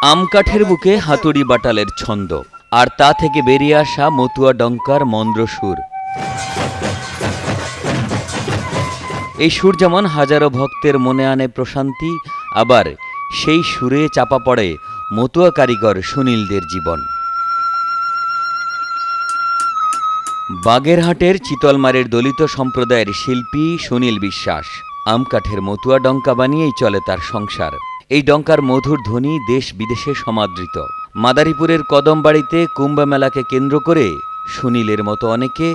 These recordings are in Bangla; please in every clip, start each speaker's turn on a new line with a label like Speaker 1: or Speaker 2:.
Speaker 1: আম কাঠের বুকে হাতুড়ি বাটালের ছন্দ, আর তা থেকে বেরিয়ে আসা মতুয়া ডঙ্কার মন্দ্র সুর। এই সুর যেমন হাজারো ভক্তের মনে আনে প্রশান্তি, আবার সেই সুরে চাপা পড়ে মতুয়া কারিগর সুনীলদের জীবন। বাগেরহাটের চিতলমারির দলিত সম্প্রদায়ের শিল্পী সুনীল বিশ্বাস আম কাঠের মতুয়া ডঙ্কা বানিয়েই চলে তার সংসার। এই ডঙ্কার মধুর ধ্বনি দেশ বিদেশে সমাদৃত। মাদারীপুরের কদমবাড়িতে কুম্ভমেলাকে কেন্দ্র করে সুনীলের মতো অনেকে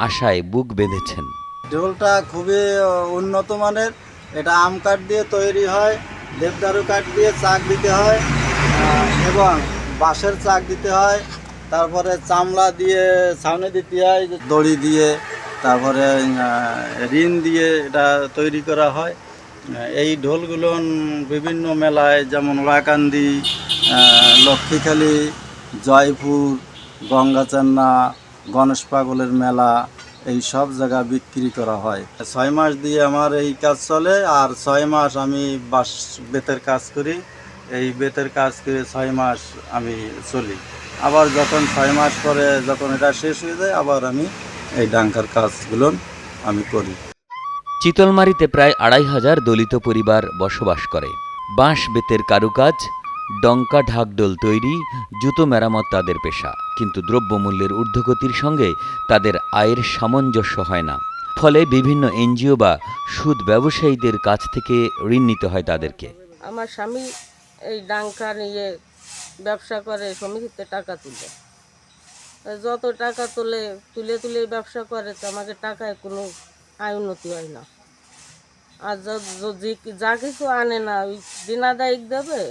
Speaker 1: আশায় বুক বেঁধেছেন।
Speaker 2: ঢোলটা খুবই উন্নত মানের। এটা আম কাঠ দিয়ে তৈরি হয়, দেবদারু কাঠ দিয়ে চাক দিতে হয় এবং বাঁশের চাক দিতে হয়, তারপরে চামড়া দিয়ে ছাউনি দিতে হয়, দড়ি দিয়ে, তারপরে রিন দিয়ে এটা তৈরি করা হয়। এই ঢোলগুলো বিভিন্ন মেলায় যেমন ওয়াকান্দি, লক্ষ্মীখালী, জয়পুর, গঙ্গাচান্না, গণেশ পাগলের মেলা, এই সব জায়গা বিক্রি করা হয়। 6 মাস দিয়ে আমার এই কাজ চলে, আর 6 মাস আমি বাঁশ বেতের কাজ করি। এই বেতের কাজ করে 6 মাস আমি চলি। আবার যখন 6 মাস পরে যখন এটা শেষ হয়ে যায়, আবার আমি এই ডাঙ্কার কাজগুলো আমি করি।
Speaker 1: চিতলমারিতে প্রায় ২৫০০ দলিত পরিবার বসবাস করে। বাঁশ বেতের কারুকাজ, ডঙ্কা ঢাকডোল তৈরি, জুতো মেরামত তাদের পেশা। কিন্তু দ্রব্যমূল্যের ঊর্ধ্বগতির সঙ্গে তাদের আয়ের সামঞ্জস্য হয় না। ফলে বিভিন্ন এনজিও বা সুদ ব্যবসায়ীদের কাছ থেকে ঋণ নিতে হয় তাদেরকে।
Speaker 3: আমার স্বামী এই ডাঙ্কা নিয়ে ব্যবসা করে, সমিতিতে টাকা তুলে। যত টাকা তুলে তুলে ব্যবসা করে, তো আমাকে টাকায় কোনো আয় উন্নতি হয় না। আর যা কিছু আনে না, ওই দিনাদায়িক দেবে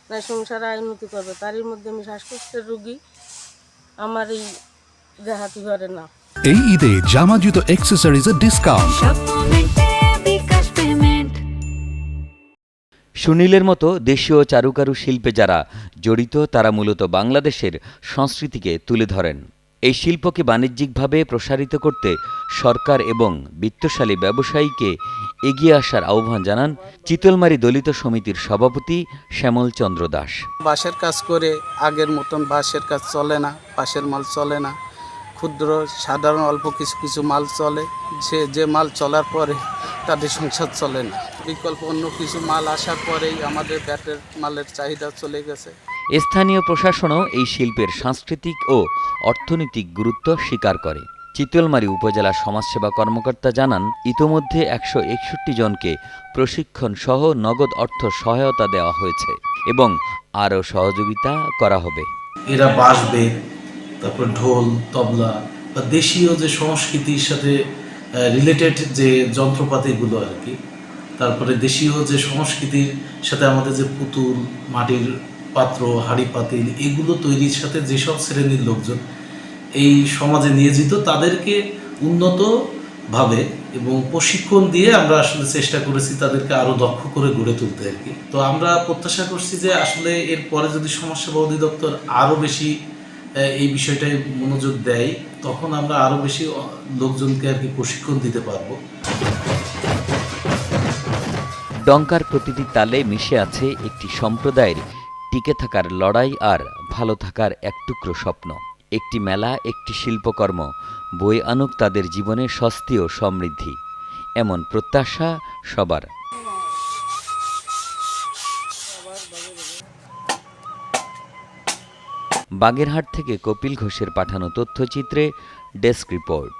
Speaker 3: না সংসারে আয় উন্নতি করবে। তারই মধ্যে আমি শ্বাসকষ্টের রুগী, আমার এই দেহাতি ঘরে না।
Speaker 4: এই ঈদে জামা জুতো অ্যাক্সেসরিজের ডিসকাউন্ট।
Speaker 1: সুনীলের মতো দেশীয় চারুকারু শিল্পে যারা জড়িত তারা মূলত বাংলাদেশের সংস্কৃতিকে তুলে ধরেন। এই শিল্পকে বাণিজ্যিকভাবে প্রসারিত করতে সরকার এবং বিত্তশালী ব্যবসায়ীকে এগিয়ে আসার আহ্বান জানান চিতলমারি দলিত সমিতির সভাপতি শ্যামল চন্দ্র দাস।
Speaker 5: বাঁশের কাজ করে আগের মতন বাঁশের কাজ চলে না, বাঁশের মাল চলে না। ক্ষুদ্র সাধারণ অল্প কিছু কিছু মাল চলে, যে মাল চলার পরে তাদের সংসার চলে না। বিকল্প অন্য কিছু মাল আসার পরেই আমাদের ব্যাটের মালের চাহিদা চলে গেছে।
Speaker 1: স্থানীয় প্রশাসনও এই শিল্পের সাংস্কৃতিক ও অর্থনৈতিক গুরুত্ব স্বীকার করে। চিতলমারি উপজেলা সমাজসেবা কর্মকর্তা জানান, ইতোমধ্যে ১৬১ জনকে প্রশিক্ষণ সহ নগদ অর্থ সহায়তা দেওয়া হয়েছে এবং আরও সহযোগিতা করা হবে।
Speaker 6: এরা বাঁশবে, তারপর ঢোল, তবলা বা দেশীয় যে সংস্কৃতির সাথে রিলেটেড যে যন্ত্রপাতিগুলো আর কি, তারপরে দেশীয় যে সংস্কৃতির সাথে আমাদের যে পুতুল, মাটির পাত্র, হাঁড়ি পাতিল, এগুলো তৈরির সাথে যেসব শ্রেণীর লোকজন এই সমাজে নিয়োজিত, তাদেরকে উন্নতভাবে এবং প্রশিক্ষণ দিয়ে আমরা আসলে চেষ্টা করেছি তাদেরকে আরও দক্ষ করে গড়ে তুলতে আর কি। তো আমরা প্রত্যাশা করছি যে আসলে এরপরে যদি সমাজসেবা অধিদপ্তর আরও বেশি এই বিষয়টায় মনোযোগ দেয়, তখন আমরা আরও বেশি লোকজনকে আর কি প্রশিক্ষণ দিতে পারবো।
Speaker 1: ডঙ্কার প্রতিটি তালে মিশে আছে একটি সম্প্রদায়ের টিকে থাকার লড়াই আর ভালো থাকার এক টুকরো স্বপ্ন। একটি মেলা, একটি শিল্পকর্ম বয়ে আনুক তাদের জীবনে স্বস্তি ও সমৃদ্ধি, এমন প্রত্যাশা সবার। বাগেরহাট থেকে কপিল ঘোষের পাঠানো তথ্যচিত্রে ডেস্ক রিপোর্ট।